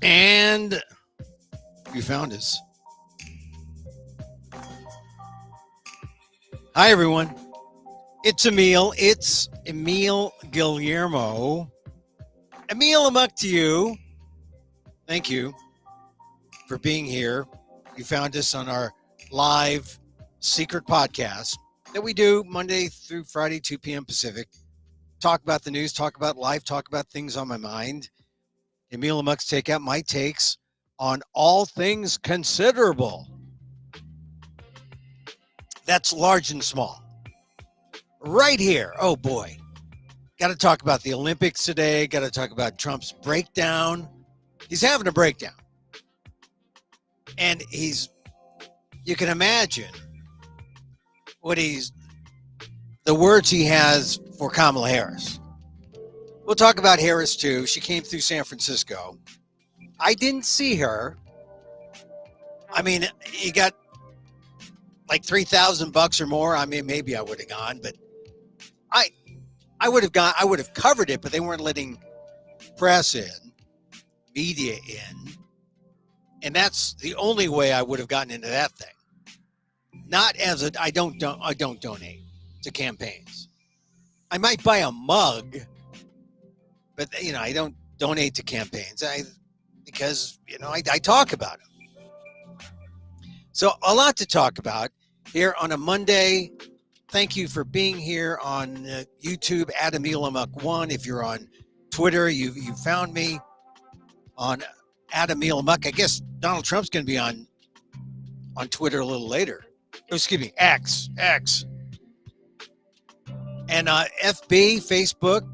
And you found us. Hi, everyone. It's Emil. It's Emil Guillermo. Emil, Amok to you. Thank you for being here. You found us on our live secret podcast that we do Monday through Friday, 2 p.m. Pacific. Talk about the news, talk about life, talk about things on my mind. Emil Amok's Takeout, my takes on all things considerable. That's large and small. Right here. Oh boy. Got to talk about the Olympics today. Got to talk about Trump's breakdown. He's having a breakdown. And you can imagine the words he has for Kamala Harris. We'll talk about Harris too. She came through San Francisco. I didn't see her. I mean, you got like $3,000 or more. I mean, maybe I would have gone, but I would have gone. I would have covered it, but they weren't letting press in, media in, and that's the only way I would have gotten into that thing. Not as I don't donate to campaigns. I might buy a mug, but I don't donate to campaigns. Because I talk about them. So a lot to talk about here on a Monday. Thank you for being here on YouTube at Emil Amok 1. If you're on Twitter, you found me on at Emil Amok. I guess Donald Trump's going to be on Twitter a little later. Oh, excuse me, X. And FB, Facebook,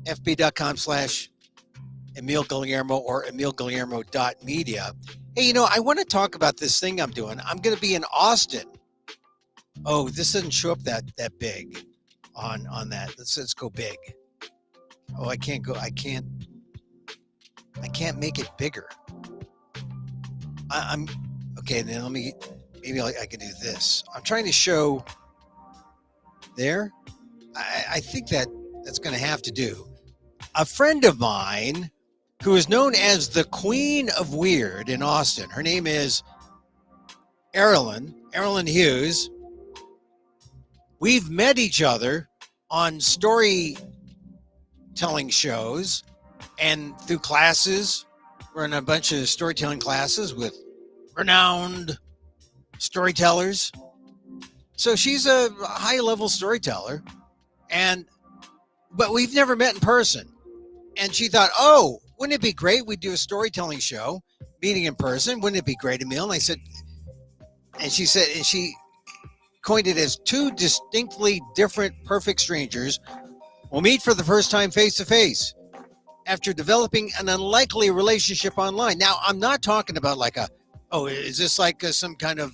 fb.com/Emil Guillermo or emilguillermo.media. Hey, I want to talk about this thing I'm doing. I'm going to be in Austin. Oh, this doesn't show up that big on that. Let's go big. Oh, I can't make it bigger. I'm okay. Then maybe I can do this. I'm trying to show there. I think that's going to have to do. A friend of mine who is known as the Queen of Weird in Austin. Her name is Erilyn Hughes. We've met each other on storytelling shows and through classes. We're in a bunch of storytelling classes with renowned storytellers. So she's a high-level storyteller, but we've never met in person. And she thought, oh, wouldn't it be great? We'd do a storytelling show, meeting in person. Wouldn't it be great, Emil? And I said, and she coined it as two distinctly different perfect strangers will meet for the first time face to face after developing an unlikely relationship online. Now, I'm not talking about is this like some kind of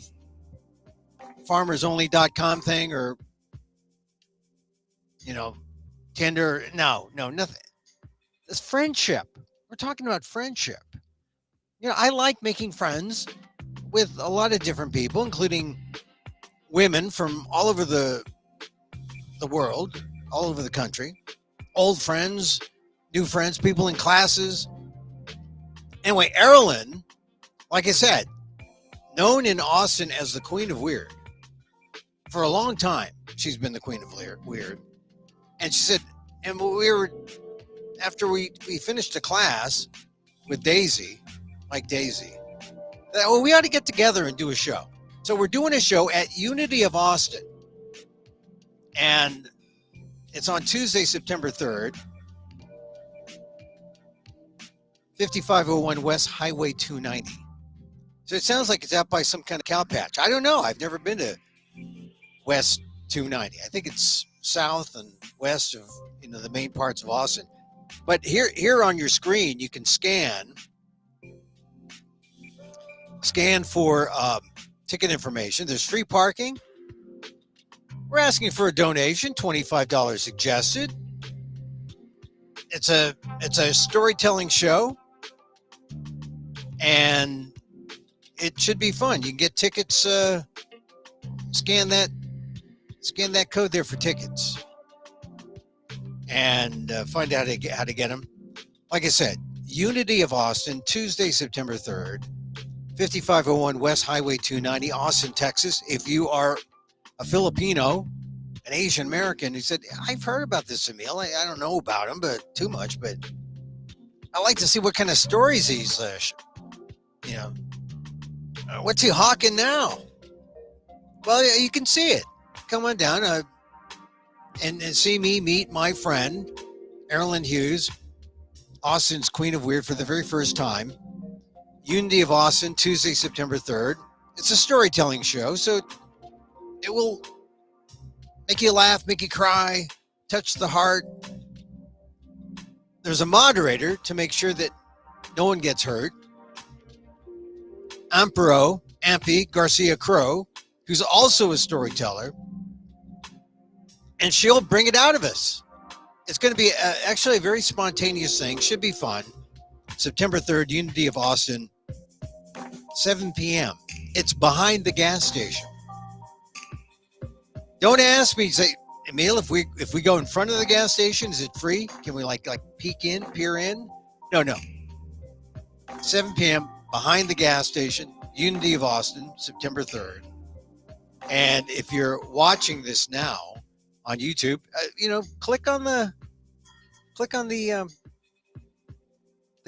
farmersonly.com thing or, Tinder? No, nothing. It's friendship. We're talking about friendship. I like making friends with a lot of different people, including women from all over the world, all over the country, old friends, new friends, people in classes. Anyway, Erilyn, like I said, known in Austin as the Queen of Weird. For a long time, she's been the Queen of Weird. And she said, and after we finished a class with Mike Daisy, that, we ought to get together and do a show. So we're doing a show at Unity of Austin. And it's on Tuesday, September 3rd, 5501 West Highway 290. So it sounds like it's out by some kind of cow patch. I don't know. I've never been to West 290. I think it's south and west of the main parts of Austin. But here on your screen, you can scan for ticket information. There's free parking. We're asking for a donation, $25 suggested. It's a storytelling show, and it should be fun. You can get tickets. Scan that code there for tickets, and find out how to get them. Like I said, Unity of Austin, Tuesday, September 3rd, 5501 West Highway 290, Austin, Texas. If you are a Filipino, an Asian American, who said, I've heard about this Emil. I don't know about him, but too much, but I like to see what kind of stories he's, what's he hawking now? Well, you can see it. Come on down and see me meet my friend, Erilyn Hughes, Austin's Queen of Weird, for the very first time. Unity of Austin, Tuesday, September 3rd. It's a storytelling show, so it will make you laugh, make you cry, touch the heart. There's a moderator to make sure that no one gets hurt. Ampi Garcia Crow, who's also a storyteller, and she'll bring it out of us. It's going to be actually a very spontaneous thing. Should be fun. September 3rd, Unity of Austin, 7 p.m. It's behind the gas station. Don't ask me, say, Emil, if we go in front of the gas station, is it free? Can we like peer in? No. 7 p.m. behind the gas station, Unity of Austin, September 3rd. And if you're watching this now on YouTube, click on the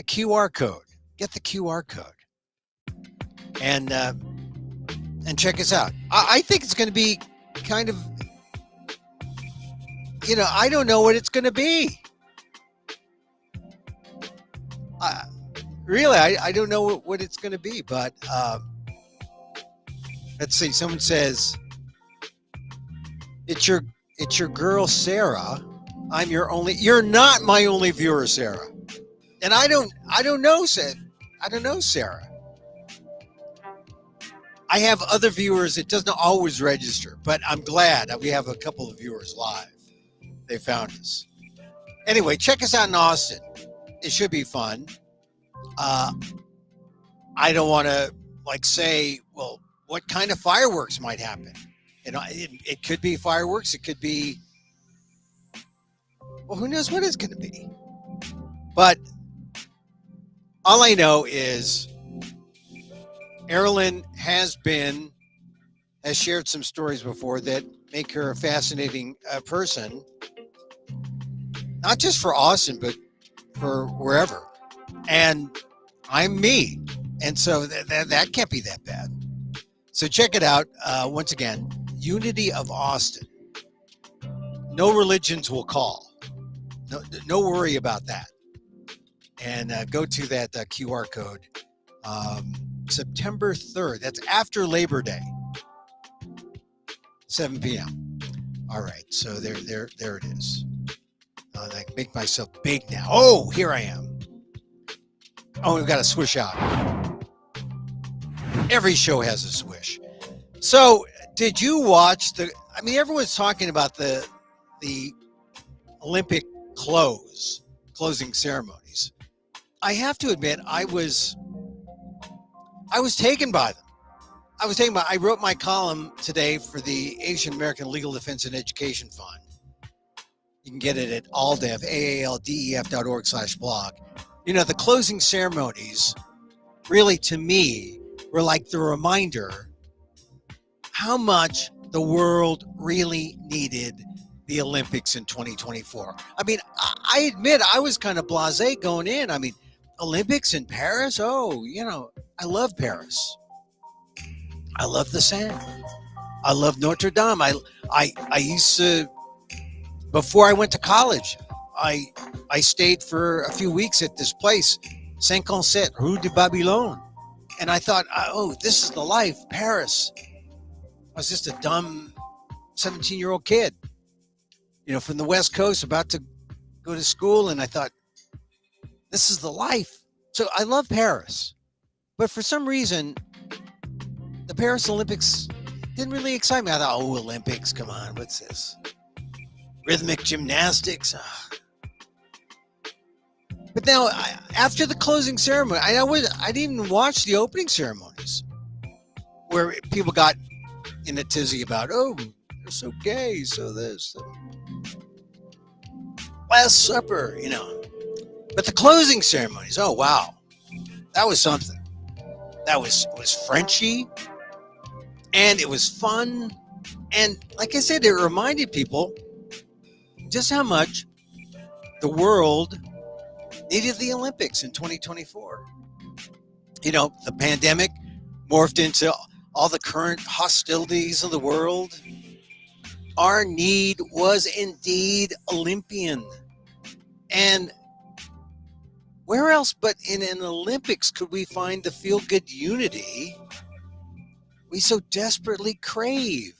QR code. Get the QR code and check us out. I think it's going to be kind of, I don't know what it's going to be. Really, I don't know what it's going to be, but let's see. Someone says, it's your girl, Sarah. You're not my only viewer, Sarah. And I don't know, Sarah. I have other viewers. It doesn't always register, but I'm glad that we have a couple of viewers live. They found us. Anyway, check us out in Austin. It should be fun. I don't want to say, well, what kind of fireworks might happen? It could be fireworks. It could be, well, who knows what it's going to be. But all I know is Erilyn has shared some stories before that make her a fascinating person, not just for Austin, but for wherever. And I'm me. And so that can't be that bad. So check it out. Once again, Unity of Austin. No religions will call. No worry about that. And go to that QR code. September 3rd. That's after Labor Day. 7 p.m. All right. So there it is. I can make myself big now. Oh, here I am. Oh, we've got a swish out. Every show has a swish. So, did you watch everyone's talking about the Olympic closing ceremonies. I have to admit, I was taken by them. I wrote my column today for the Asian American Legal Defense and Education Fund. You can get it at aldef.org/blog. The closing ceremonies really, to me, were like the reminder how much the world really needed the Olympics in 2024. I admit I was kind of blasé going in. Olympics in Paris? Oh, I love Paris. I love the Seine. I love Notre Dame. I used to, before I went to college, I stayed for a few weeks at this place, 57 Rue de Babylone. And I thought, oh, this is the life, Paris. I was just a dumb 17-year-old kid, from the West Coast, about to go to school. And I thought, this is the life. So I love Paris. But for some reason, the Paris Olympics didn't really excite me. I thought, oh, Olympics, come on, what's this? Rhythmic gymnastics. But now, after the closing ceremony, I didn't even watch the opening ceremonies where people got in a tizzy about, oh, they're so gay, so this. Last Supper, But the closing ceremonies, oh wow, that was something. That was it was Frenchy, and it was fun, and like I said, it reminded people just how much the world needed the Olympics in 2024. You know, the pandemic morphed into all the current hostilities of the world. Our need was indeed Olympian. And where else but in an Olympics could we find the feel-good unity we so desperately crave?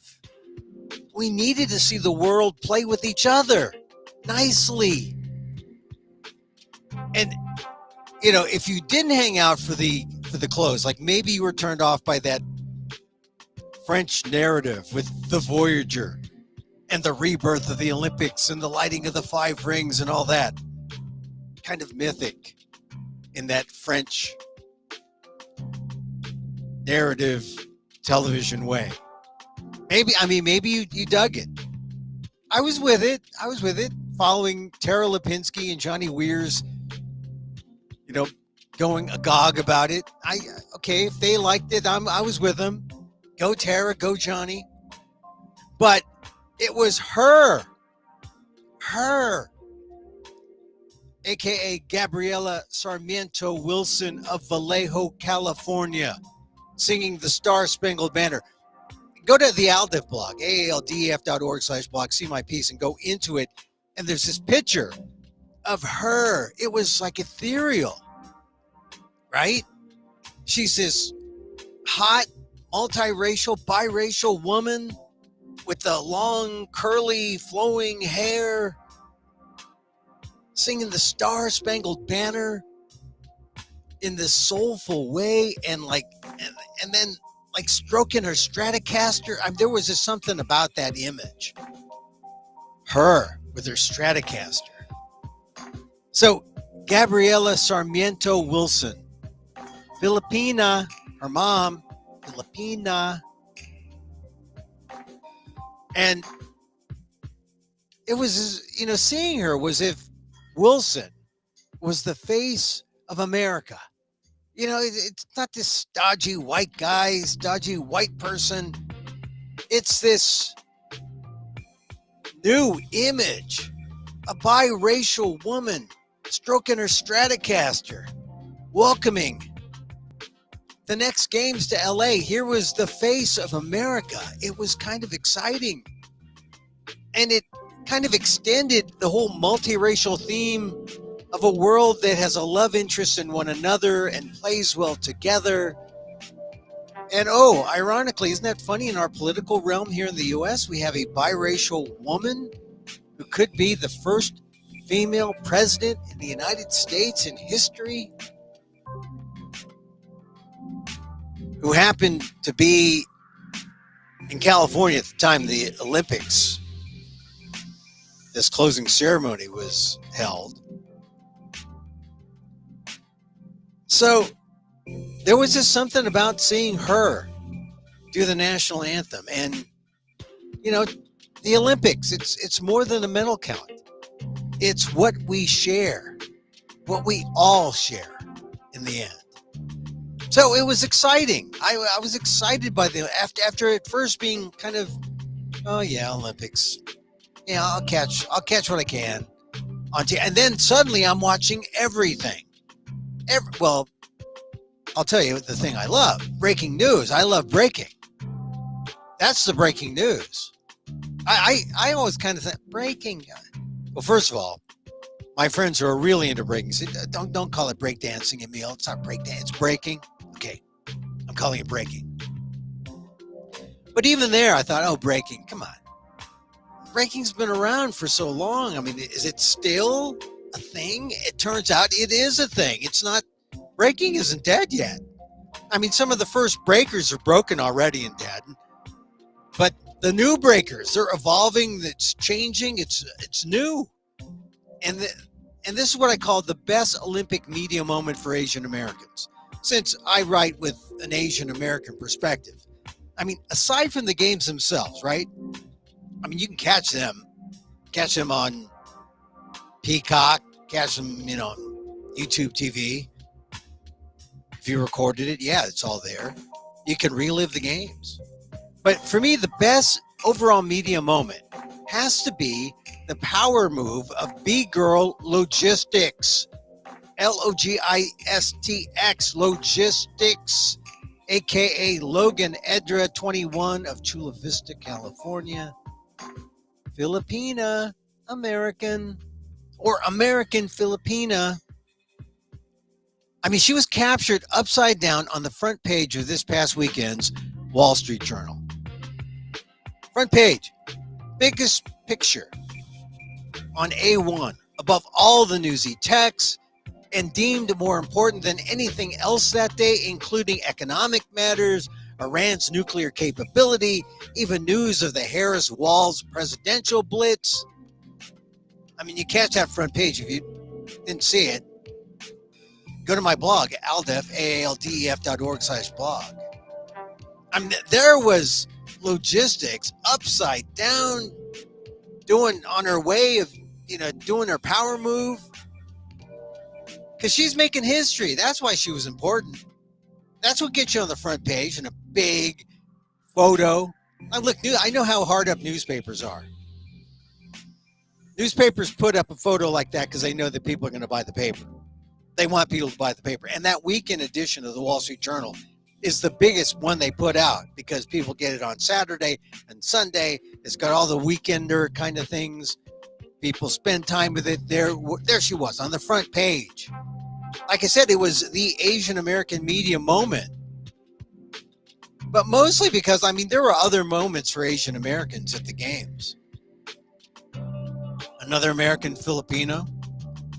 We needed to see the world play with each other nicely. And you know, if you didn't hang out for the close, like maybe you were turned off by that French narrative with the Voyager and the rebirth of the Olympics and the lighting of the 5 rings and all that, kind of mythic in that French narrative television way. Maybe you dug it. I was with it. Following Tara Lipinski and Johnny Weir's, you know, going agog about it. Okay, if they liked it, I was with them. Go Tara, go Johnny. But it was her, aka Gabriela Sarmiento Wilson of Vallejo, California, singing the Star Spangled Banner. Go to the ALDEF blog, aaldef.org/blog, see my piece and go into it. And there's this picture of her. It was like ethereal, right? She's this hot, multiracial, biracial woman with the long, curly, flowing hair, singing the Star Spangled Banner in this soulful way, and then like stroking her Stratocaster. There was just something about that image. Her with her Stratocaster. So, Gabriela Sarmiento Wilson, Filipina, her mom, Filipina. And it was, you know, seeing her was if Wilson was the face of America. You know, it's not this stodgy white guy, stodgy white person. It's this new image, a biracial woman stroking her Stratocaster, welcoming the next games to LA. Here was the face of America. It was kind of exciting. And it kind of extended the whole multiracial theme of a world that has a love interest in one another and plays well together. And oh, ironically, isn't that funny? In our political realm here in the US, we have a biracial woman who could be the first female president in the United States in history, who happened to be in California at the time the Olympics, this closing ceremony was held. So there was just something about seeing her do the national anthem. And, you know, the Olympics, it's more than a medal count. It's what we share, what we all share in the end. So it was exciting. I was excited by after it first being kind of, oh yeah, Olympics. Yeah, I'll catch what I can on TV. And then suddenly I'm watching everything. Well, I'll tell you the thing I love: breaking news. I love breaking. That's the breaking news. I always kind of think breaking. Well, first of all, my friends who are really into breaking say, don't call it breakdancing, Emil. It's not breakdance. It's breaking. Okay, I'm calling it breaking. But even there, I thought, oh, breaking. Come on. Breaking's been around for so long. I mean, is it still a thing? It turns out it is a thing. It's not. Breaking isn't dead yet. I mean, some of the first breakers are broken already and dead. But the new breakers, they're evolving. It's changing. It's new. And this is what I call the best Olympic media moment for Asian Americans, since I write with an Asian American perspective. I mean, aside from the games themselves, right? I mean, you can catch them on Peacock, catch them, you know, YouTube TV. If you recorded it, yeah, it's all there. You can relive the games. But for me, the best overall media moment has to be the power move of B-Girl Logistics. Logistx Logistics, aka Logan Edra 21 of Chula Vista, California. Filipina American or American Filipina. I mean, she was captured upside down on the front page of this past weekend's Wall Street Journal. Front page, biggest picture on A1, above all the newsy texts, and deemed more important than anything else that day, including economic matters, Iran's nuclear capability, even news of the Harris-Walz presidential blitz. I mean, you catch that front page. If you didn't see it, go to my blog, aldef.org/blog. I mean, there was logistics upside down, doing on her way of, doing her power move. Because she's making history. That's why she was important. That's what gets you on the front page and a big photo. I know how hard up newspapers are. Newspapers put up a photo like that because they know that people are going to buy the paper. They want people to buy the paper. And that weekend edition of the Wall Street Journal is the biggest one they put out because people get it on Saturday and Sunday. It's got all the weekender kind of things. People spend time with it. There she was on the front page. Like I said, it was the Asian American media moment. But mostly because, there were other moments for Asian Americans at the games. Another American Filipino,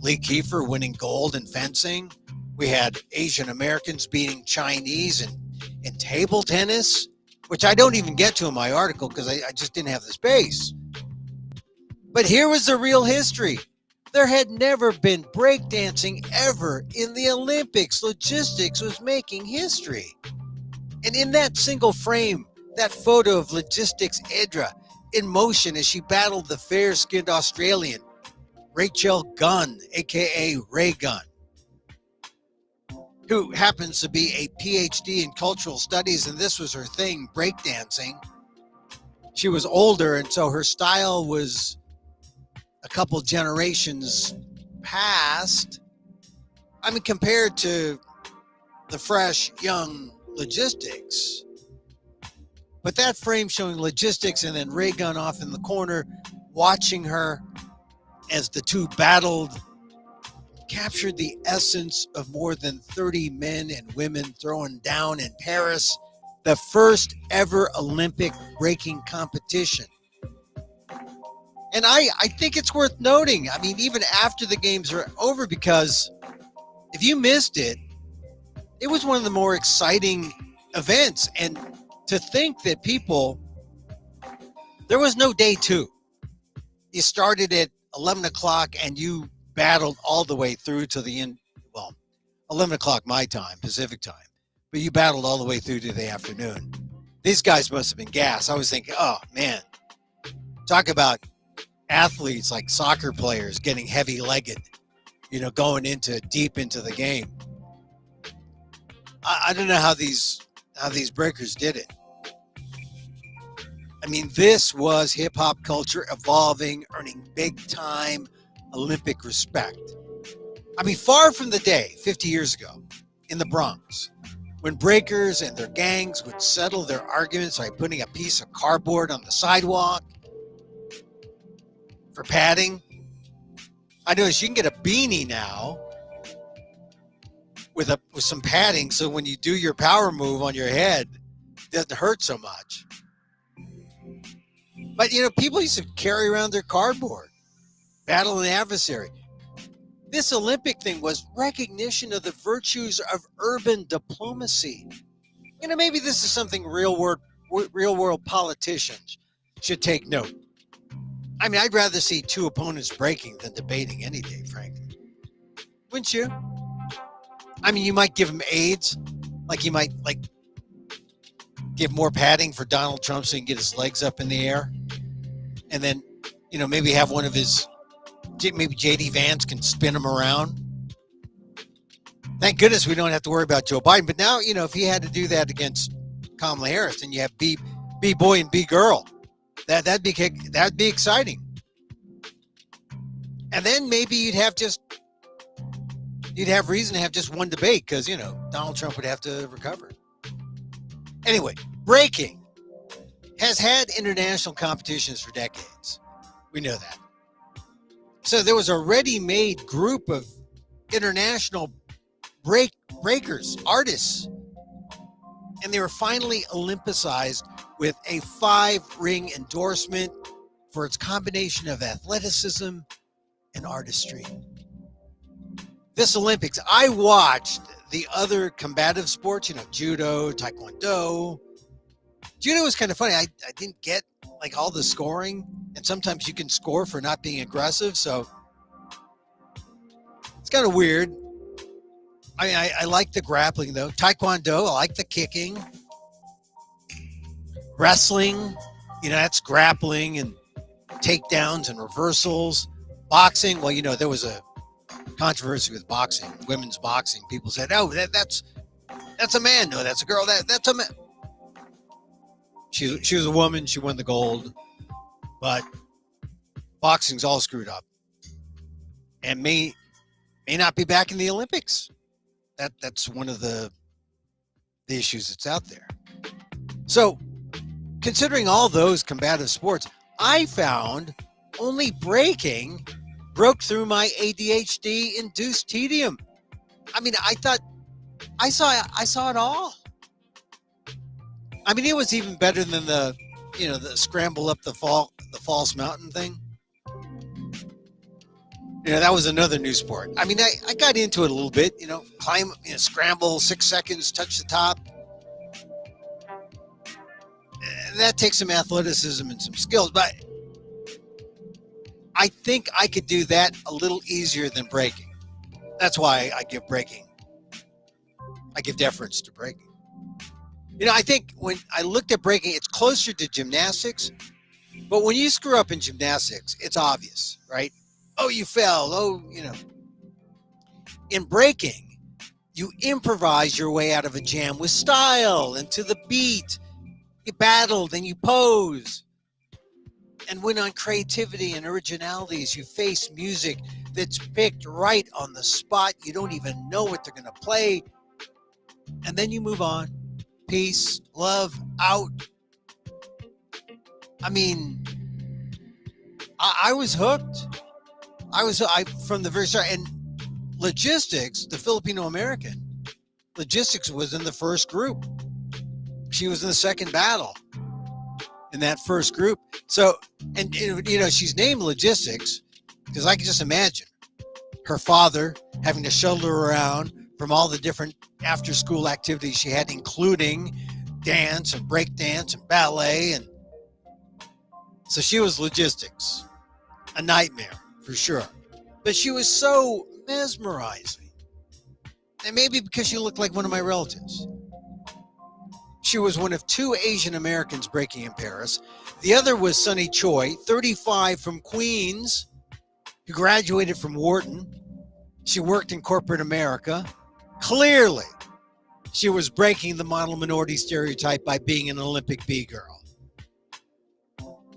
Lee Kiefer, winning gold in fencing. We had Asian Americans beating Chinese in table tennis, which I don't even get to in my article because I just didn't have the space. But here was the real history. There had never been breakdancing ever in the Olympics. Logistics was making history. And in that single frame, that photo of Logistics Edra in motion as she battled the fair-skinned Australian, Rachel Gunn, aka Ray Gunn, who happens to be a PhD in cultural studies, and this was her thing, breakdancing. She was older, and so her style was a couple generations past. Compared to the fresh, young Logistics. But that frame showing Logistics and then Ray Gunn off in the corner, watching her as the two battled, captured the essence of more than 30 men and women throwing down in Paris, the first ever Olympic breaking competition. And I think it's worth noting, even after the games are over, because if you missed it, it was one of the more exciting events. And to think that there was no day two. You started at 11 o'clock and you battled all the way through to the end. Well, 11 o'clock my time, Pacific time. But you battled all the way through to the afternoon. These guys must have been gassed. I was thinking, oh, man, talk about athletes like soccer players getting heavy-legged, going deep into the game. I don't know how these breakers did it. This was hip-hop culture evolving, earning big-time Olympic respect. Far from the day 50 years ago in the Bronx when breakers and their gangs would settle their arguments by putting a piece of cardboard on the sidewalk for padding. I noticed you can get a beanie now with some padding, so when you do your power move on your head, it doesn't hurt so much. But people used to carry around their cardboard, battle an adversary. This Olympic thing was recognition of the virtues of urban diplomacy. Maybe this is something real world politicians should take note. I'd rather see two opponents breaking than debating any day, frankly. Wouldn't you? You might give them AIDS, you might give more padding for Donald Trump so he can get his legs up in the air, and then maybe have one of his, maybe JD Vance can spin him around. Thank goodness we don't have to worry about Joe Biden. But now, if he had to do that against Kamala Harris, then you have B boy and B girl. That'd be exciting. And then maybe you'd have reason to have just one debate because Donald Trump would have to recover. Anyway, breaking has had international competitions for decades. We know that. So there was a ready-made group of international breakers, artists, and they were finally Olympicized with a 5-ring endorsement for its combination of athleticism and artistry. This Olympics, I watched the other combative sports, judo, taekwondo. Judo was kind of funny. I didn't get like all the scoring, and sometimes you can score for not being aggressive, so it's kind of weird. I mean, I like the grappling though. Taekwondo, I like the kicking. Wrestling, that's grappling and takedowns and reversals. Boxing, well, there was a controversy with boxing, women's boxing. People said, "Oh, that's a man." No, that's a girl. That's a man. She was a woman. She won the gold, but boxing's all screwed up, and may not be back in the Olympics. That's one of the issues that's out there. So, considering all those combative sports, I found only breaking broke through my ADHD-induced tedium. I mean, I thought I saw it all. I mean, it was even better than the scramble up the false mountain thing. That was another new sport. I mean, I got into it a little bit. Climb, scramble 6 seconds, touch the top. That takes some athleticism and some skills, but I think I could do that a little easier than breaking. That's why I give deference to breaking. I think when I looked at breaking, it's closer to gymnastics, but when you screw up in gymnastics, it's obvious, right? Oh, you fell. Oh, In breaking, you improvise your way out of a jam with style and to the beat. You battle, then you pose. And when on creativity and originalities, you face music that's picked right on the spot. You don't even know what they're going to play. And then you move on. Peace, love, out. I mean, I was hooked. I from the very start. And logistics, the Filipino American, logistics was in the first group. She was in the second battle in that first group. So, and she's named Logistics because I can just imagine her father having to shuttle her around from all the different after-school activities she had, including dance and break dance and ballet. And so she was Logistics, a nightmare for sure. But she was so mesmerizing. And maybe because she looked like one of my relatives. She was one of 2 Asian Americans breaking in Paris. The other was Sunny Choi, 35 from Queens, who graduated from Wharton. She worked in corporate America. Clearly, she was breaking the model minority stereotype by being an Olympic B-girl.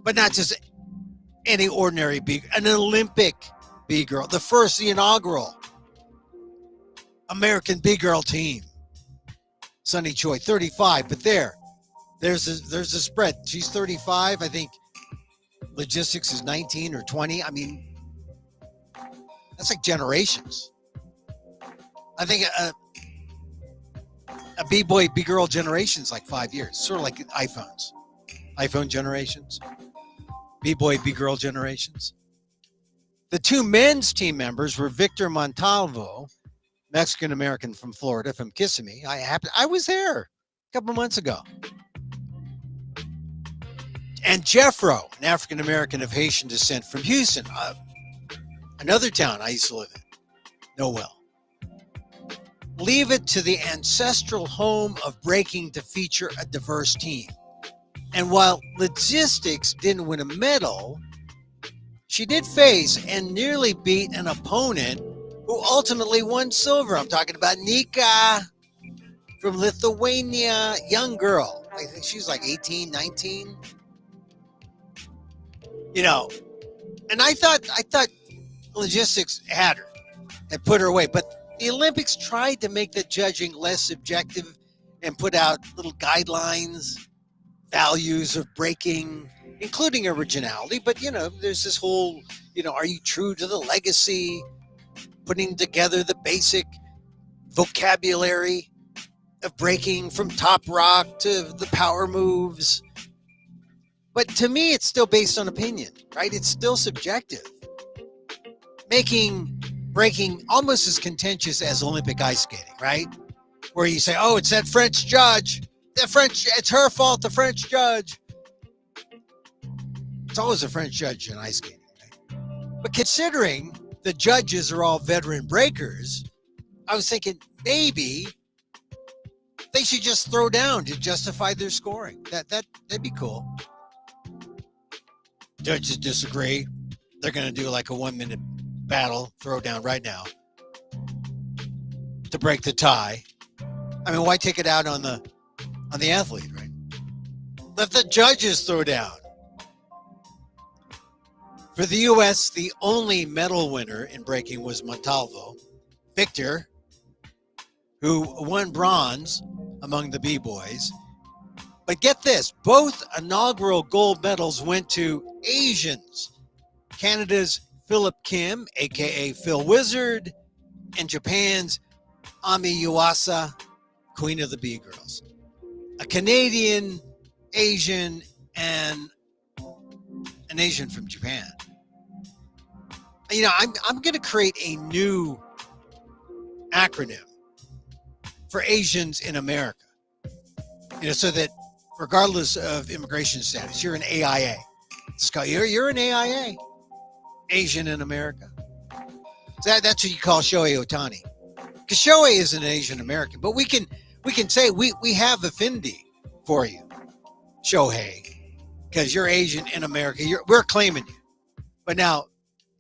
But not just any ordinary B, an Olympic B-girl, the inaugural American B-girl team. Sunny Choi, 35, but there's a spread. She's 35. I think Logistics is 19 or 20. I mean, that's like generations. I think a B-boy, B-girl generation is like 5 years, sort of like iPhone generations, B-boy, B-girl generations. The 2 men's team members were Victor Montalvo, Mexican-American from Florida, from Kissimmee. I was there a couple months ago. And Jeffro, an African-American of Haitian descent from Houston, another town I used to live in. Know well. Leave it to the ancestral home of breaking to feature a diverse team. And while Logistics didn't win a medal, she did face and nearly beat an opponent who ultimately won silver. I'm talking about Nika from Lithuania, young girl. I think she's like 18, 19. You know, and I thought logistics had her and put her away, but the Olympics tried to make the judging less subjective and put out little guidelines, values of breaking, including originality. But there's this whole, are you true to the legacy? Putting together the basic vocabulary of breaking from top rock to the power moves. But to me, it's still based on opinion, right? It's still subjective, making breaking almost as contentious as Olympic ice skating, right? Where you say, oh, it's that French judge. It's her fault, the French judge. It's always a French judge in ice skating, right? But considering the judges are all veteran breakers, I was thinking maybe they should just throw down to justify their scoring. That'd be cool. Judges disagree. They're going to do like a 1-minute battle, throw down right now to break the tie. I mean, why take it out on the athlete, right? Let the judges throw down. For the U.S., the only medal winner in breaking was Montalvo, Victor, who won bronze among the B-boys. But get this, both inaugural gold medals went to Asians. Canada's Philip Kim, a.k.a. Phil Wizard, and Japan's Ami Yuasa, Queen of the B-Girls. A Canadian, Asian, and an Asian from Japan. I'm going to create a new acronym for Asians in America. So that regardless of immigration status, you're an AIA. You're an AIA, Asian in America. So that's what you call Shohei Ohtani. Because Shohei is an Asian American, but we can say we have affinity for you, Shohei, because you're Asian in America. We're claiming you. But now,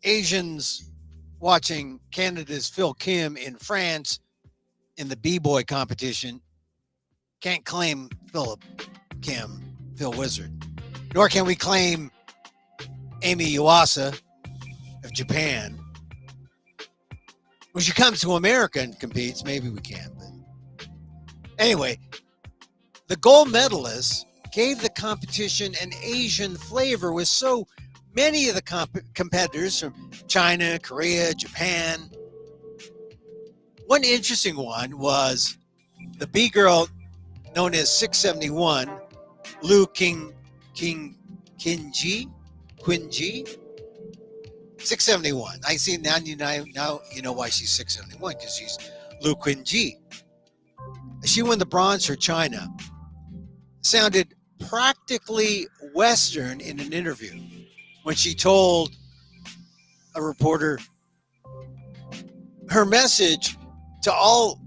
Asians watching Canada's Phil Kim in France in the B-boy competition can't claim Philip Kim, Phil Wizard. Nor can we claim Ami Yuasa of Japan. When she comes to America and competes, maybe we can. But anyway, the gold medalists gave the competition an Asian flavor with so many of the competitors from China, Korea, Japan. One interesting one was the B-girl known as 671, Lu Qinji, 671. I see now you know why she's 671, because she's Lu Qinji. She won the bronze for China. Sounded practically Western in an interview when she told a reporter her message to all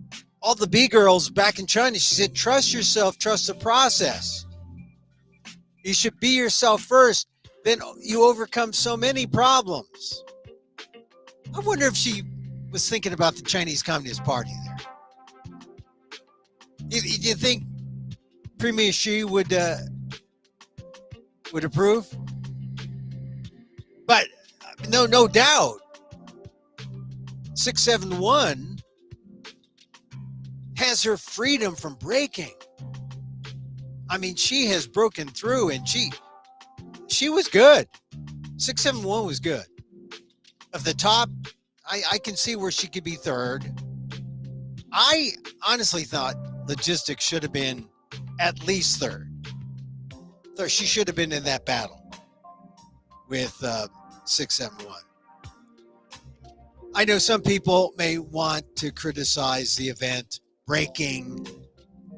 the B-girls back in China. She said, trust yourself, trust the process. You should be yourself first, then you overcome so many problems. I wonder if she was thinking about the Chinese Communist Party there. Do you think Premier Xi would approve? But no doubt, 671 has her freedom from breaking. I mean, she has broken through, and she was good. 671 was good. Of the top, I can see where she could be third. I honestly thought logistics should have been at least third. So she should have been in that battle with 671. I know some people may want to criticize the event breaking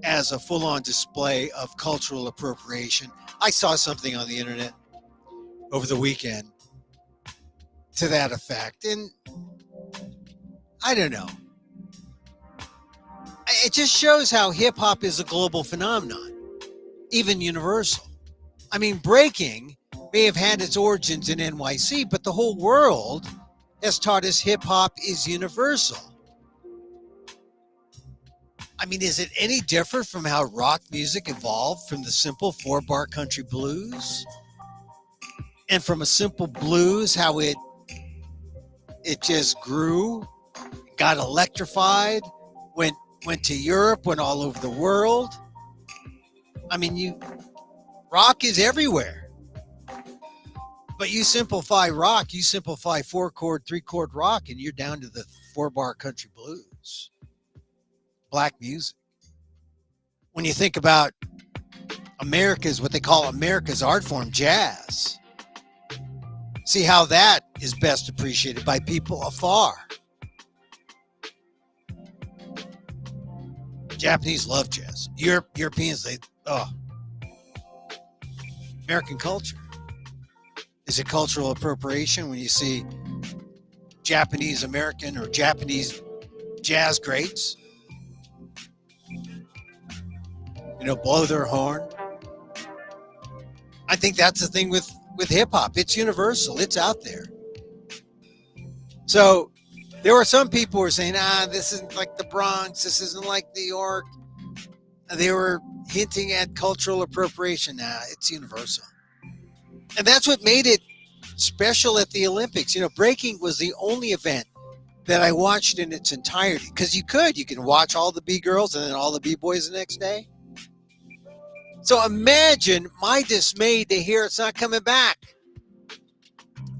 as a full-on display of cultural appropriation. I saw something on the internet over the weekend to that effect, and I don't know. It just shows how hip-hop is a global phenomenon, even universal. I mean, breaking may have had its origins in NYC, but the whole world has taught us hip hop is universal. I mean, is it any different from how rock music evolved from the simple 4-bar country blues? And from a simple blues, how it just grew, got electrified, went to Europe, went all over the world. I mean, rock is everywhere. But you simplify rock, you simplify 4-chord, 3-chord rock, and you're down to the 4-bar country blues. Black music. When you think about what they call America's art form, jazz. See how that is best appreciated by people afar. Japanese love jazz. Europeans, American culture. Is it cultural appropriation when you see Japanese American or Japanese jazz greats, blow their horn? I think that's the thing with hip hop. It's universal. It's out there. So there were some people who were saying, this isn't like the Bronx. This isn't like New York. They were hinting at cultural appropriation. It's universal. And that's what made it special at the Olympics. Breaking was the only event that I watched in its entirety. Because you can watch all the B-girls and then all the B-boys the next day. So imagine my dismay to hear it's not coming back.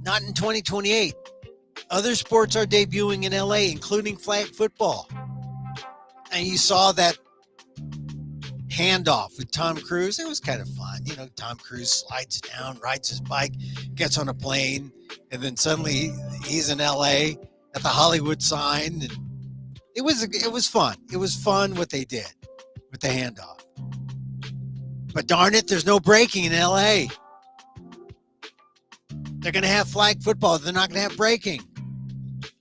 Not in 2028. Other sports are debuting in LA, including flag football. And you saw that handoff with Tom Cruise. It was kind of fun. Tom Cruise slides down, rides his bike, gets on a plane, and then suddenly he's in LA at the Hollywood sign. And it was fun. It was fun what they did with the handoff. But darn it, there's no breaking in LA. They're going to have flag football. They're not going to have breaking.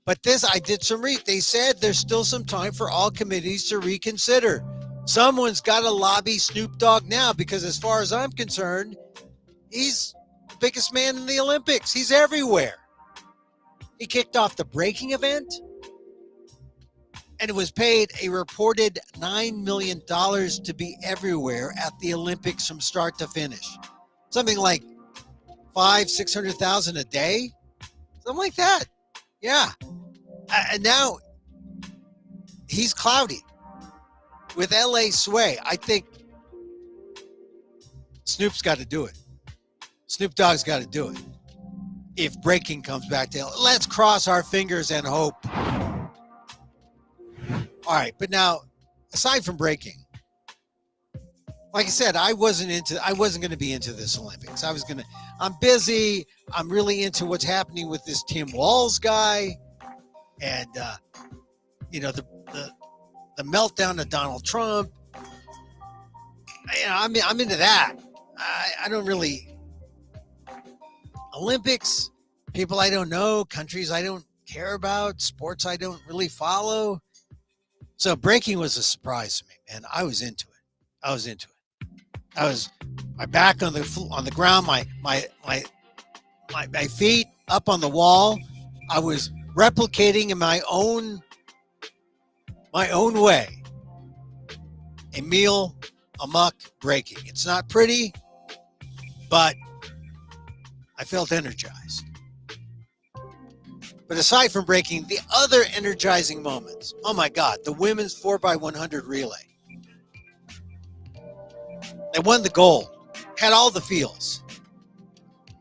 But I did some read. They said there's still some time for all committees to reconsider. Someone's got to lobby Snoop Dogg now, because as far as I'm concerned, he's the biggest man in the Olympics. He's everywhere. He kicked off the breaking event, and it was paid a reported $9 million to be everywhere at the Olympics from start to finish. Something like $500,000-$600,000 a day, something like that. Yeah, and now he's cloudy with LA sway. I think Snoop's got to do it. Snoop Dogg's got to do it. If breaking comes back to LA, let's cross our fingers and hope. All right, but now, aside from breaking, like I said, I wasn't going to be into this Olympics. I'm busy. I'm really into what's happening with this Tim Walz guy, and the meltdown of Donald Trump. I'm into that. I don't really Olympics, people I don't know, countries I don't care about, sports I don't really follow. So breaking was a surprise to me, man. I was into it. I was my back on the ground, my feet up on the wall. I was replicating in my own way. Emil, Amok breaking. It's not pretty, but I felt energized. But aside from breaking, the other energizing moments, oh my God, the women's 4x100 relay. They won the gold, had all the feels.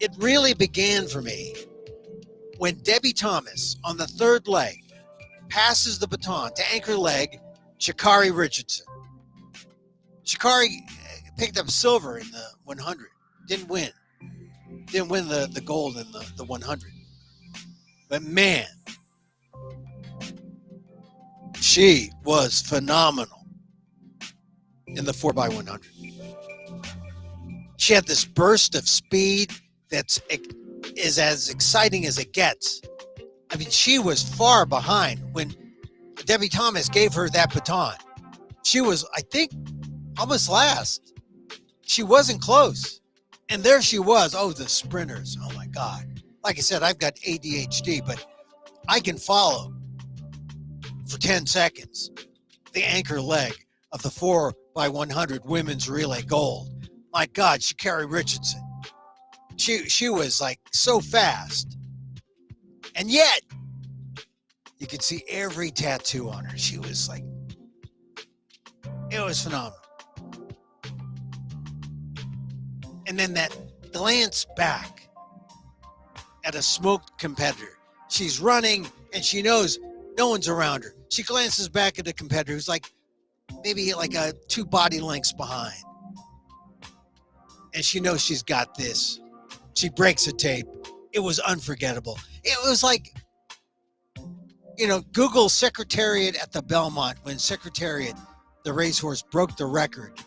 It really began for me when Debbie Thomas, on the third leg, passes the baton to anchor leg Sha'Carri Richardson. Sha'Carri picked up silver in the 100, didn't win the gold in the 100. But man, she was phenomenal in the 4x100. She had this burst of speed is as exciting as it gets. I mean, she was far behind when Debbie Thomas gave her that baton. She was, I think, almost last. She wasn't close. And there she was. Oh, the sprinters. Oh, my God. Like I said, I've got ADHD, but I can follow for 10 seconds the anchor leg of the 4x100 women's relay gold. My God, Sha'Carri Richardson. She was like so fast. And yet, you could see every tattoo on her. She was like, it was phenomenal. And then that glance back at a smoked competitor. She's running and she knows no one's around her. She glances back at a competitor who's like maybe like a 2 body lengths behind. And she knows she's got this. She breaks a tape. It was unforgettable. It was like, Google Secretariat at the Belmont when Secretariat, the racehorse, broke the record.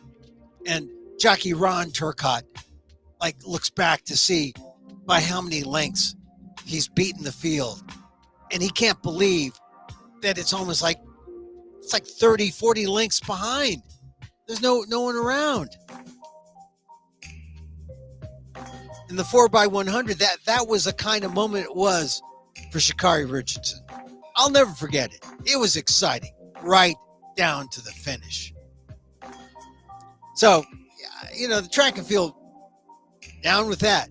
And jockey Ron Turcotte looks back to see by how many lengths he's beaten the field. And he can't believe that it's almost like 30, 40 lengths behind. There's no one around. In the 4x100, that was the kind of moment it was for Sha'Carri Richardson. I'll never forget it. It was exciting, right down to the finish. So, the track and field, down with that.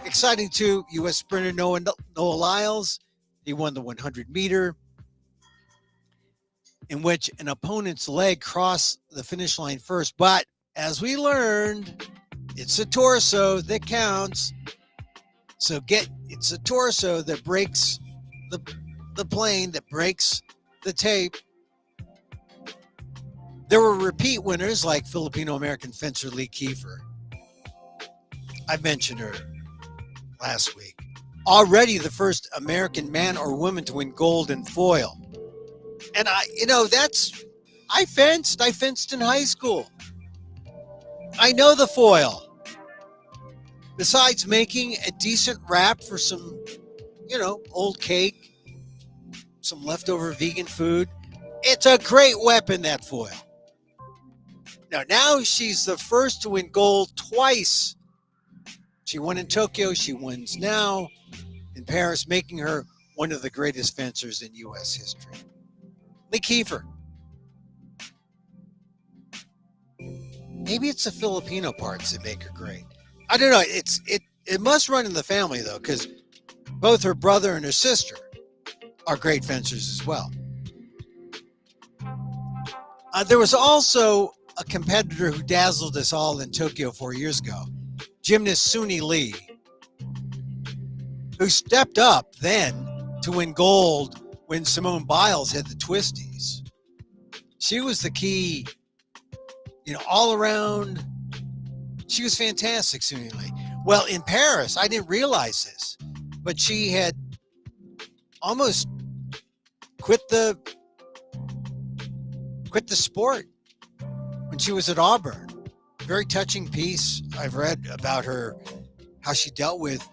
Exciting too, U.S. sprinter Noah Lyles. He won the 100 meter, in which an opponent's leg crossed the finish line first. But as we learned, it's the torso that counts. So it's the torso that breaks the plane, that breaks the tape. There were repeat winners like Filipino-American fencer Lee Kiefer. I mentioned her last week. Already the first American man or woman to win gold in foil. And I fenced in high school. I know the foil. Besides making a decent wrap for some, old cake, some leftover vegan food, it's a great weapon, that foil. Now she's the first to win gold twice. She won in Tokyo. She wins now in Paris, making her one of the greatest fencers in U.S. history. Lee Kiefer. Maybe it's the Filipino parts that make her great. I don't know. It must run in the family, though, because both her brother and her sister are great fencers as well. There was also a competitor who dazzled us all in Tokyo 4 years ago, gymnast Suni Lee, who stepped up then to win gold when Simone Biles had the twisties. She was the key, all around. She was fantastic, Suni Lee. Well, in Paris, I didn't realize this, but she had almost quit the sport when she was at Auburn. Very touching piece. I've read about her, how she dealt with,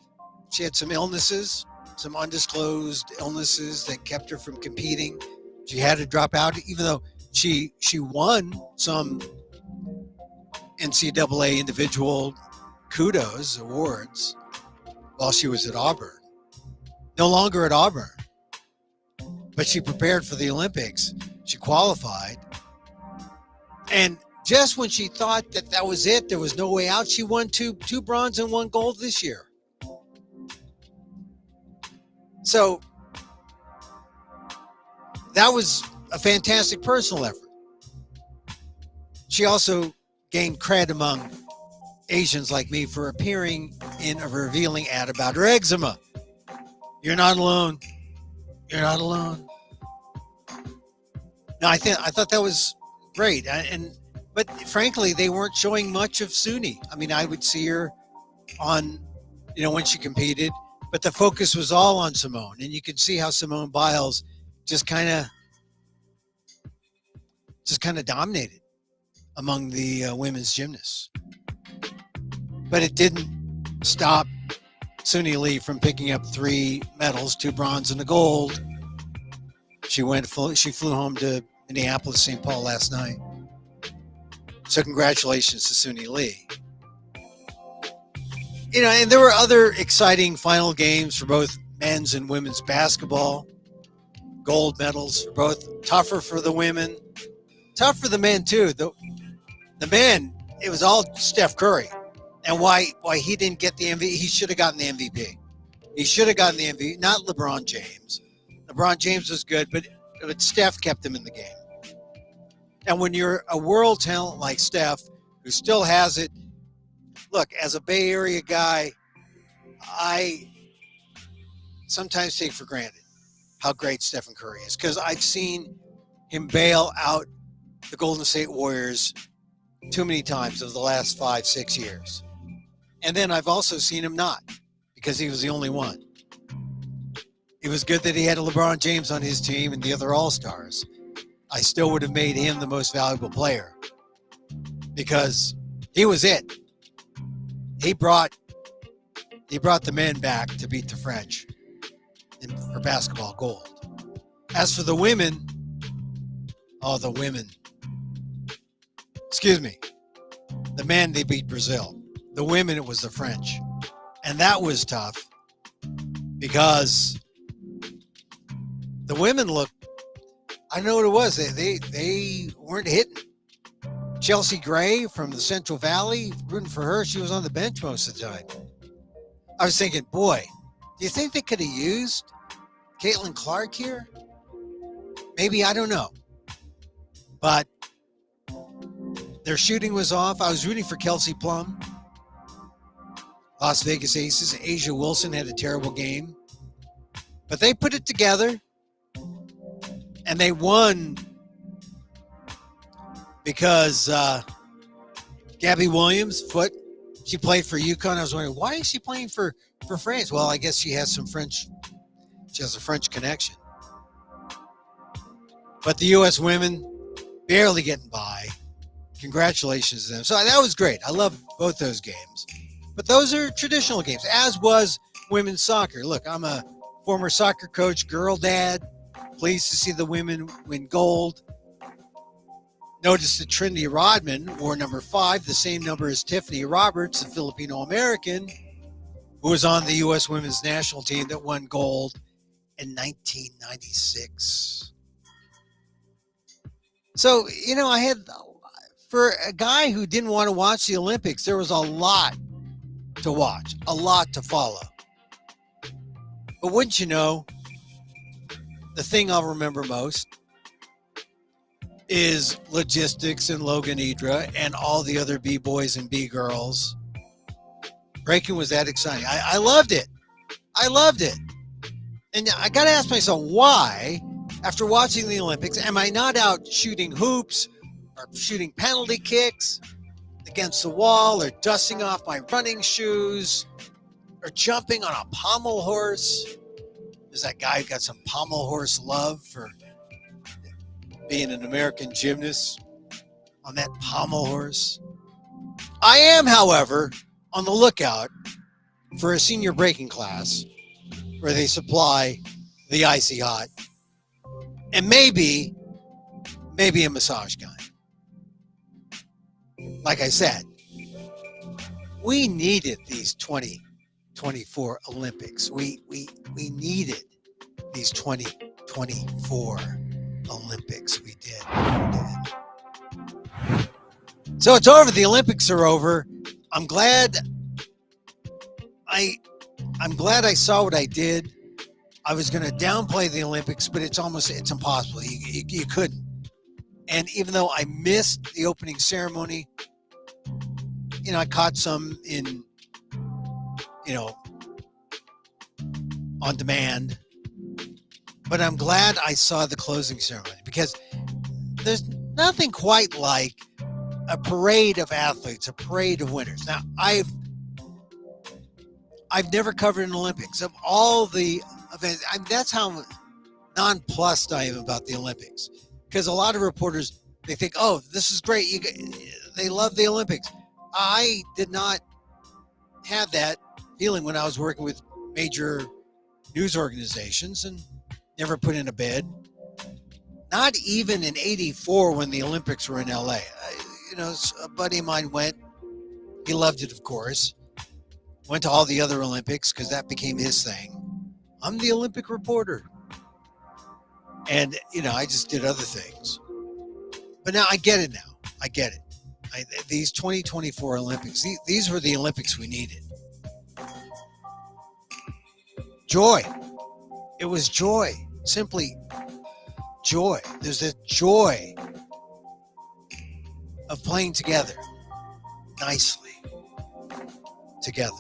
she had some illnesses, some undisclosed illnesses that kept her from competing. She had to drop out, even though she won some NCAA individual kudos awards while she was at Auburn. No longer at Auburn, but she prepared for the Olympics. She qualified. And just when she thought that was it, there was no way out, she won two bronze and 1 gold this year. So that was a fantastic personal effort. She also gained cred among Asians like me for appearing in a revealing ad about her eczema. You're not alone. You're not alone. No, I thought that was great. But frankly, they weren't showing much of Suni. I mean, I would see her on, when she competed, but the focus was all on Simone. And you could see how Simone Biles just kind of dominated among the women's gymnasts. But it didn't stop Suni Lee from picking up 3 medals, 2 bronze and a gold. She flew home to Minneapolis, St. Paul last night. So congratulations to Suni Lee. And there were other exciting final games for both men's and women's basketball. gold medals, both tougher for the women, tough for the men too. The men, it was all Steph Curry, and why he didn't get the MVP. He should have gotten the MVP. He should have gotten the MVP, not LeBron James. LeBron James was good, but Steph kept him in the game. And when you're a world talent like Steph, who still has it, look, as a Bay Area guy, I sometimes take for granted how great Stephen Curry is, because I've seen him bail out the Golden State Warriors too many times over the last 5-6 years. And then I've also seen him not, because he was the only one. It was good that he had a LeBron James on his team and the other All-Stars. I still would have made him the most valuable player, because he was it. He brought the men back to beat the French for basketball gold. As for the women, the men, they beat Brazil. The women, it was the French. And that was tough, because the women looked, I know what it was. They weren't hitting. Chelsea Gray from the Central Valley, rooting for her. She was on the bench most of the time. I was thinking, boy, do you think they could have used Caitlin Clark here? Maybe, I don't know. But their shooting was off. I was rooting for Kelsey Plum. Las Vegas Aces. Asia Wilson had a terrible game. But they put it together. And they won because Gabby Williams, she played for UConn. I was wondering, why is she playing for France? Well, I guess she has a French connection. But the U.S. women barely getting by. Congratulations to them. So that was great. I love both those games. But those are traditional games, as was women's soccer. Look, I'm a former soccer coach, girl dad. Pleased to see the women win gold. Notice that Trinity Rodman wore number 5, the same number as Tiffany Roberts, the Filipino-American, who was on the U.S. women's national team that won gold in 1996. So, for a guy who didn't want to watch the Olympics, there was a lot to watch, a lot to follow. But wouldn't you know, the thing I'll remember most is logistics and Logan Idra and all the other B-boys and B-girls. Breaking was that exciting. I loved it. I loved it. And I got to ask myself, why, after watching the Olympics, am I not out shooting hoops or shooting penalty kicks against the wall or dusting off my running shoes or jumping on a pommel horse? There's that guy who got some pommel horse love for being an American gymnast on that pommel horse. I am, however, on the lookout for a senior breaking class where they supply the icy hot and maybe a massage gun. Like I said, we needed these 2024 Olympics. We needed these 2024 Olympics. We did. So it's over. The Olympics are over. I'm glad I saw what I did. I was going to downplay the Olympics, but it's impossible. You couldn't. And even though I missed the opening ceremony, I caught some in, on demand. But I'm glad I saw the closing ceremony, because there's nothing quite like a parade of athletes, a parade of winners. Now, I've never covered an Olympics. Of all the events, that's how nonplussed I am about the Olympics. Because a lot of reporters, they think, oh, this is great. They love the Olympics. I did not have that feeling when I was working with major news organizations and never put in a bid. Not even in '84 when the Olympics were in LA. A buddy of mine went. He loved it, of course. Went to all the other Olympics because that became his thing. I'm the Olympic reporter. And, I just did other things. But now I get it now. I get it. These 2024 Olympics, these were the Olympics we needed. Joy. It was joy. Simply joy. There's a joy of playing together nicely together.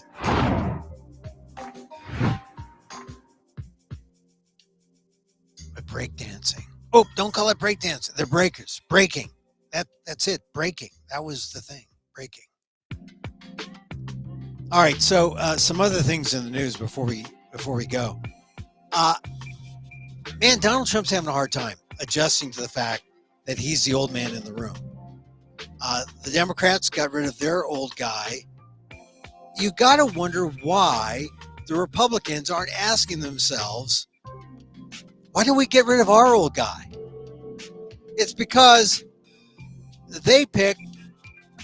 But breakdancing. Oh, don't call it breakdancing. They're breakers. Breaking. That's it. Breaking. That was the thing. Breaking. All right. So some other things in the news before we go. Man, Donald Trump's having a hard time adjusting to the fact that he's the old man in the room. The Democrats got rid of their old guy. You got to wonder why the Republicans aren't asking themselves, why don't we get rid of our old guy? It's because they picked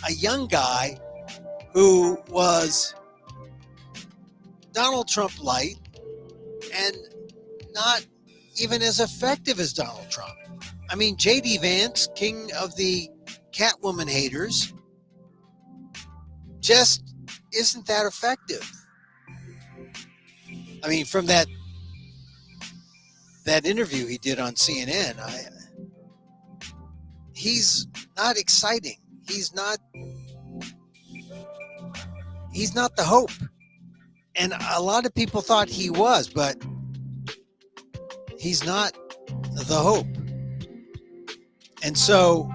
a young guy who was Donald Trump light and not even as effective as Donald Trump. I mean, J.D. Vance, king of the Catwoman haters, just isn't that effective. I mean, from that interview he did on CNN, he's not exciting. He's not the hope. And a lot of people thought he was, but he's not the hope. And so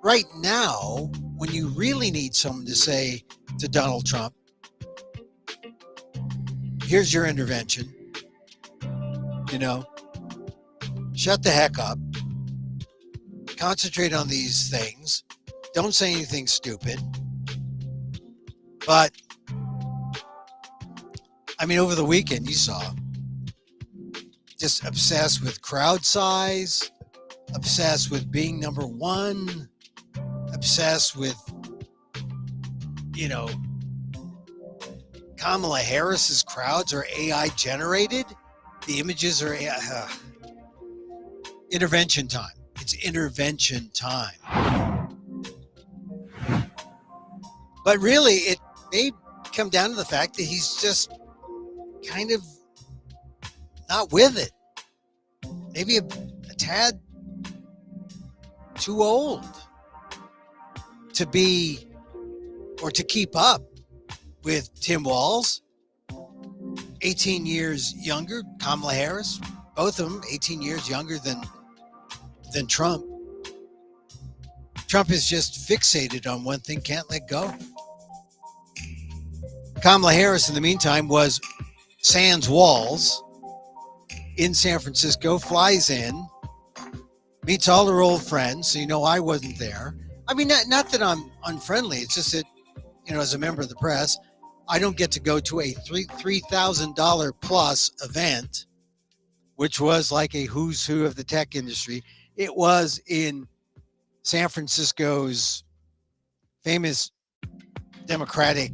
right now, when you really need someone to say to Donald Trump, here's your intervention, shut the heck up, concentrate on these things, don't say anything stupid. But I mean, over the weekend you saw just obsessed with crowd size, obsessed with being number one, obsessed with, Kamala Harris's crowds are AI generated. The images are intervention time. It's intervention time. But really, it may come down to the fact that he's just kind of not with it. Maybe a tad too old to be or to keep up with Tim Walz, 18 years younger, Kamala Harris, both of them 18 years younger than Trump. Trump is just fixated on one thing, can't let go. Kamala Harris, in the meantime, was sans Walz in San Francisco, flies in, meets all her old friends. So, I wasn't there. I mean, not that I'm unfriendly. It's just that, as a member of the press, I don't get to go to a $3,000 plus event, which was like a who's who of the tech industry. It was in San Francisco's famous Democratic,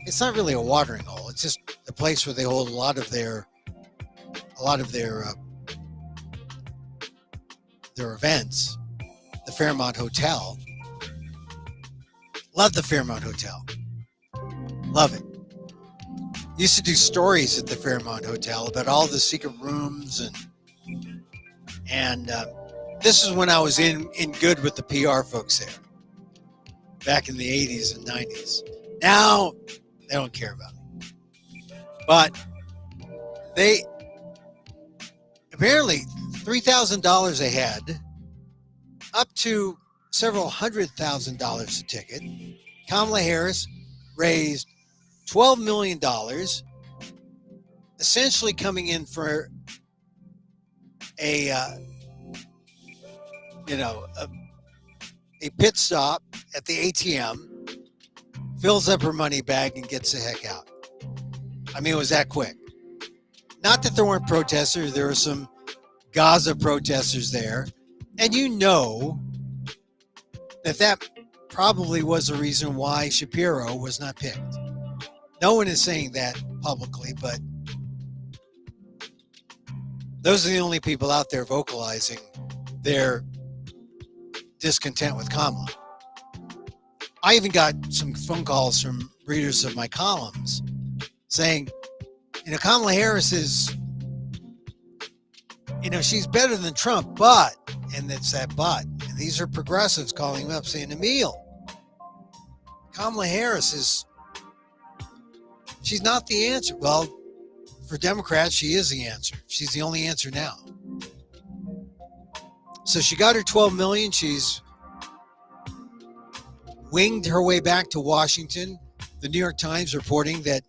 it's not really a watering hole. It's just the place where they hold a lot of their events. The Fairmont Hotel. Love the Fairmont Hotel. Love it. Used to do stories at the Fairmont Hotel about all the secret rooms and this is when I was in good with the PR folks there, back in the 80s and 90s. Now they don't care about me, but they apparently $3,000 a head, up to several $100,000 a ticket. Kamala Harris raised $12 million, essentially coming in for a pit stop at the ATM, fills up her money bag and gets the heck out. I mean, it was that quick. Not that there weren't protesters. There were some Gaza protesters there. And that probably was the reason why Shapiro was not picked. No one is saying that publicly, but those are the only people out there vocalizing their discontent with Kamala. I even got some phone calls from readers of my columns saying, Kamala Harris is, she's better than Trump, but, and it's that but, and these are progressives calling him up saying, Emil, Kamala Harris she's not the answer. Well, for Democrats, she is the answer. She's the only answer now. So she got her 12 million. She's winged her way back to Washington. The New York Times reporting that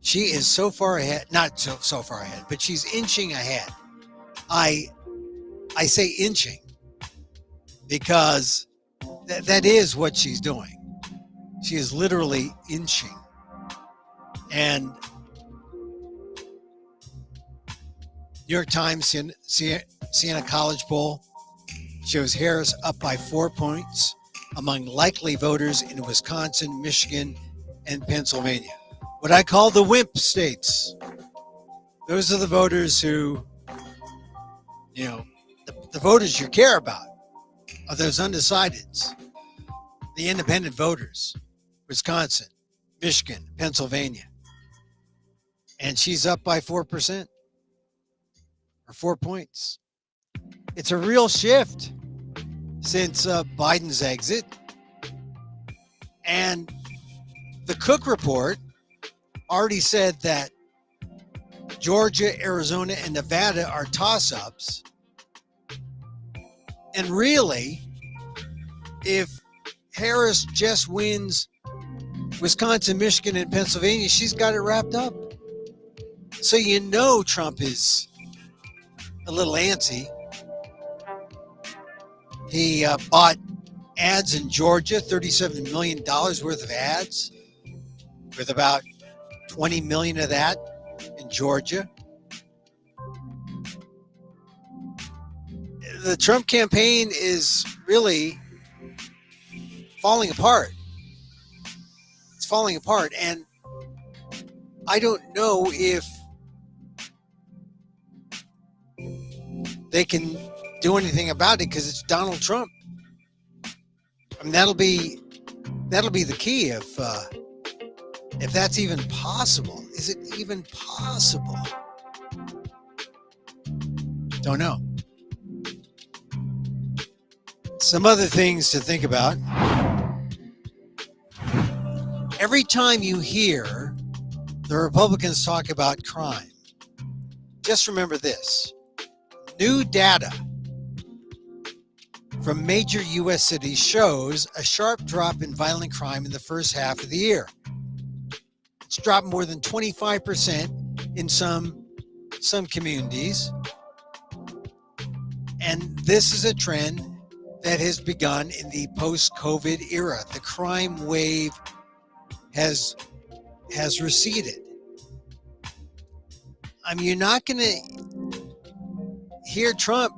she is so far ahead, not so far ahead, but she's inching ahead. I say inching because that is what she's doing. She is literally inching. And New York Times Siena College poll shows Harris up by 4 points among likely voters in Wisconsin, Michigan, and Pennsylvania. What I call the wimp states. Those are the voters who, the voters you care about are those undecideds, the independent voters, Wisconsin, Michigan, Pennsylvania. And she's up by 4% or 4 points. It's a real shift since Biden's exit. And the Cook report already said that Georgia, Arizona, and Nevada are toss-ups. And really, if Harris just wins Wisconsin, Michigan, and Pennsylvania, she's got it wrapped up. So Trump is a little antsy. He bought ads in Georgia, $37 million worth of ads, with about 20 million of that in Georgia. The Trump campaign is really falling apart. It's falling apart, and I don't know if they can do anything about it because it's Donald Trump. I mean, that'll be the key if that's even possible. Is it even possible? Don't know. Some other things to think about. Every time you hear the Republicans talk about crime, just remember this. New data from major U.S. cities shows a sharp drop in violent crime in the first half of the year. It's dropped more than 25% in some communities. And this is a trend that has begun in the post-COVID era. The crime wave has receded. I mean, you're not going to hear Trump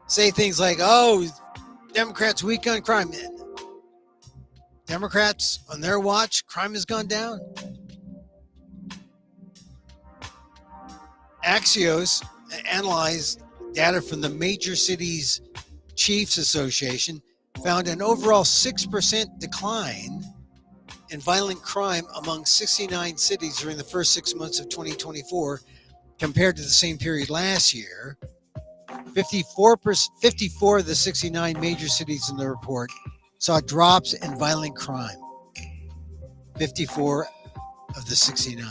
say things like, oh, Democrats weak on crime. Democrats, on their watch, crime has gone down. Axios analyzed data from the Major Cities Chiefs Association, found an overall 6% decline in violent crime among 69 cities during the first 6 months of 2024 compared to the same period last year. 54 of the 69 major cities in the report saw drops in violent crime. 54 of the 69.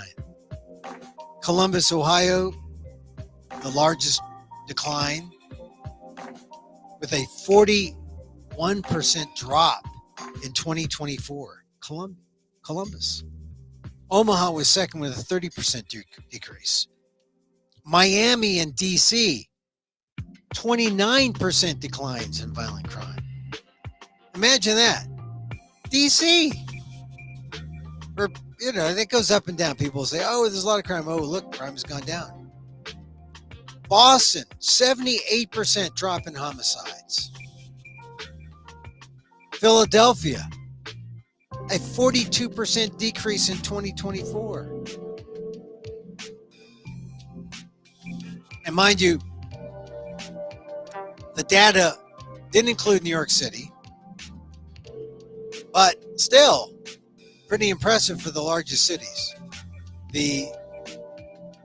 Columbus, Ohio, the largest decline, with a 41% drop in 2024. Columbus. Omaha was second with a 30% decrease. Miami and D.C., 29% declines in violent crime. Imagine that. D.C., where, that goes up and down. People say, oh, there's a lot of crime. Oh, look, crime has gone down. Boston, 78% drop in homicides. Philadelphia, a 42% decrease in 2024. And mind you, the data didn't include New York City, but still pretty impressive for the largest cities. The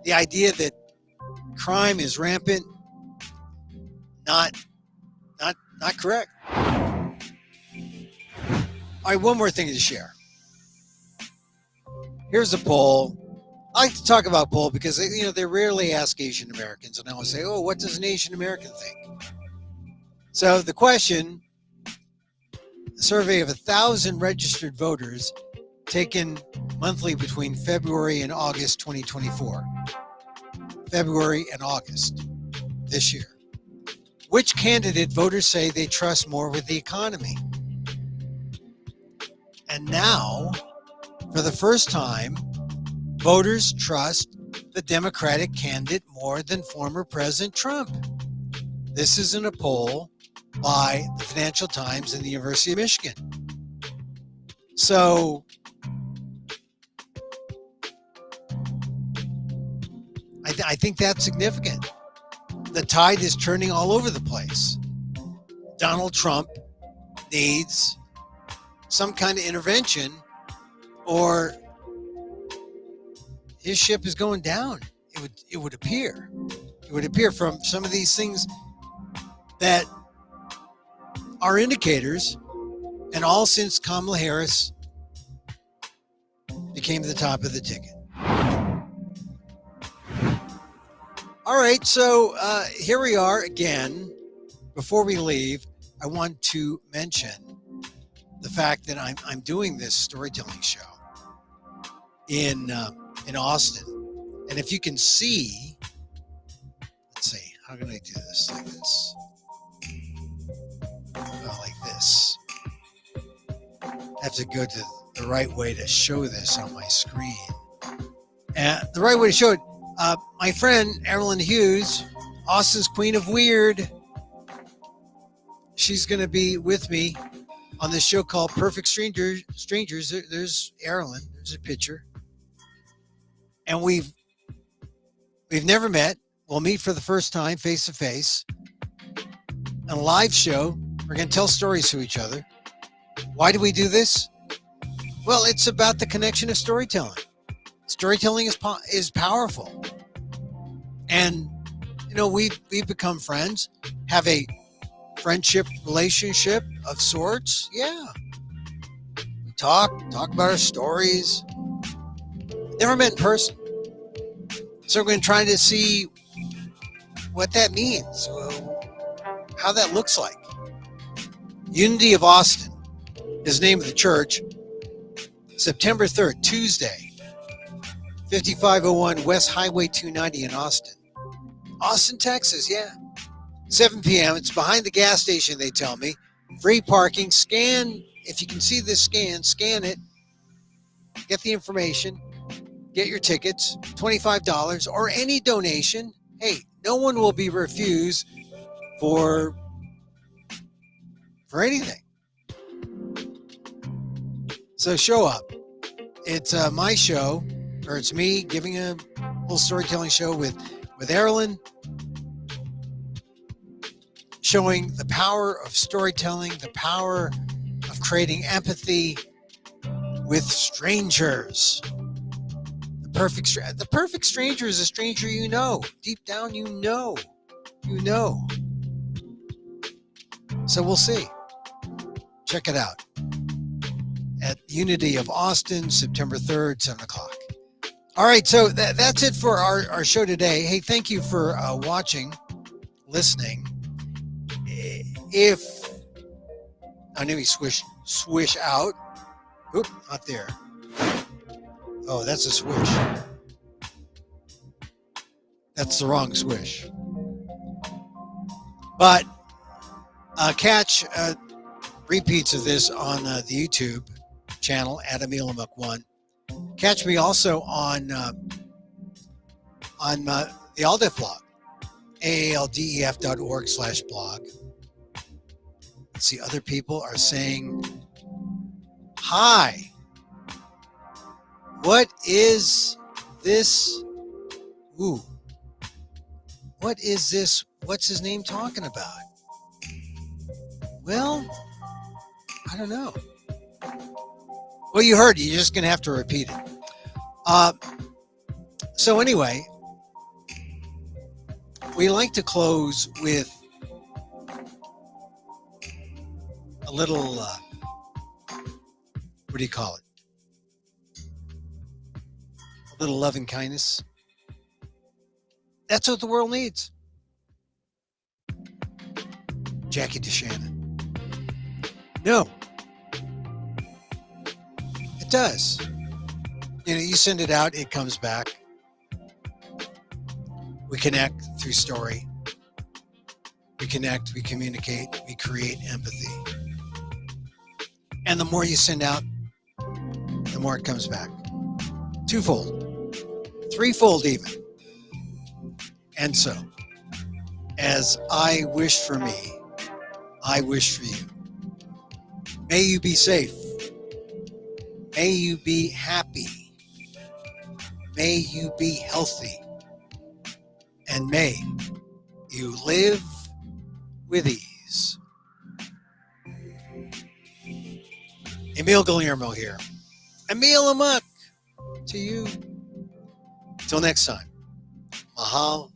idea that crime is rampant, not correct. All right, one more thing to share. Here's a poll. I like to talk about poll because they rarely ask Asian Americans, and I always say, "Oh, what does an Asian American think?" So the question, a survey of 1,000 registered voters taken monthly between February and August 2024. February and August this year. Which candidate voters say they trust more with the economy? And now, for the first time, voters trust the Democratic candidate more than former President Trump. This is in a poll by the Financial Times and the University of Michigan. So, I think that's significant. The tide is turning all over the place. Donald Trump needs some kind of intervention or his ship is going down. It would appear. It would appear from some of these things that are indicators, and all since Kamala Harris became the top of the ticket. All right, so here we are again. Before we leave, I want to mention the fact that I'm doing this storytelling show in Austin, and if you can see, let's see, how can I do this like this? Like this. I have to go to the right way to show this on my screen. And the right way to show it. My friend Erin Hughes, Austin's Queen of Weird, she's going to be with me on this show called Perfect Strangers. There's Erin. There's a picture, and we've never met. We'll meet for the first time, face to face, on a live show. We're going to tell stories to each other. Why do we do this? Well, it's about the connection of storytelling. Storytelling is powerful, and we've become friends, have a friendship relationship of sorts. Yeah, we talk about our stories. Never met in person, so we're going to try to see what that means, how that looks like. Unity of Austin is the name of the church. September 3rd, Tuesday. 5501 West Highway 290 in Austin. Austin, Texas, yeah. 7 p.m. It's behind the gas station, they tell me. Free parking. Scan, if you can see this scan it. Get the information. Get your tickets. $25 or any donation. Hey, no one will be refused for anything. So show up. It's my show. Or it's me giving a little storytelling show with Erin, showing the power of storytelling, the power of creating empathy with strangers. The perfect stranger is a stranger you know. Deep down, you know. So we'll see. Check it out at Unity of Austin, September 3rd, 7 o'clock. All right, so that's it for our show today. Hey, thank you for watching, listening. If I knew he swish out. Oop, not there. Oh, that's a swish. That's the wrong swish. But catch repeats of this on the YouTube channel at Emil Amok 1. Catch me also on the Aldef blog, aaldef.org/blog. Let's see, other people are saying hi. What is this? Ooh. What is this? What's his name talking about? Well, I don't know. Well, you heard. You're just going to have to repeat it. So anyway, we like to close with a little, what do you call it? A little loving kindness. That's what the world needs. Jackie DeShannon. No. It does. You know, you send it out, it comes back. We connect through story. We connect, we communicate, we create empathy. And the more you send out, the more it comes back. Twofold. Threefold even. And so, as I wish for me, I wish for you. May you be safe. May you be happy. May you be healthy. And may you live with ease. Emil Guillermo here. Emil Amok to you. Till next time. Mahal.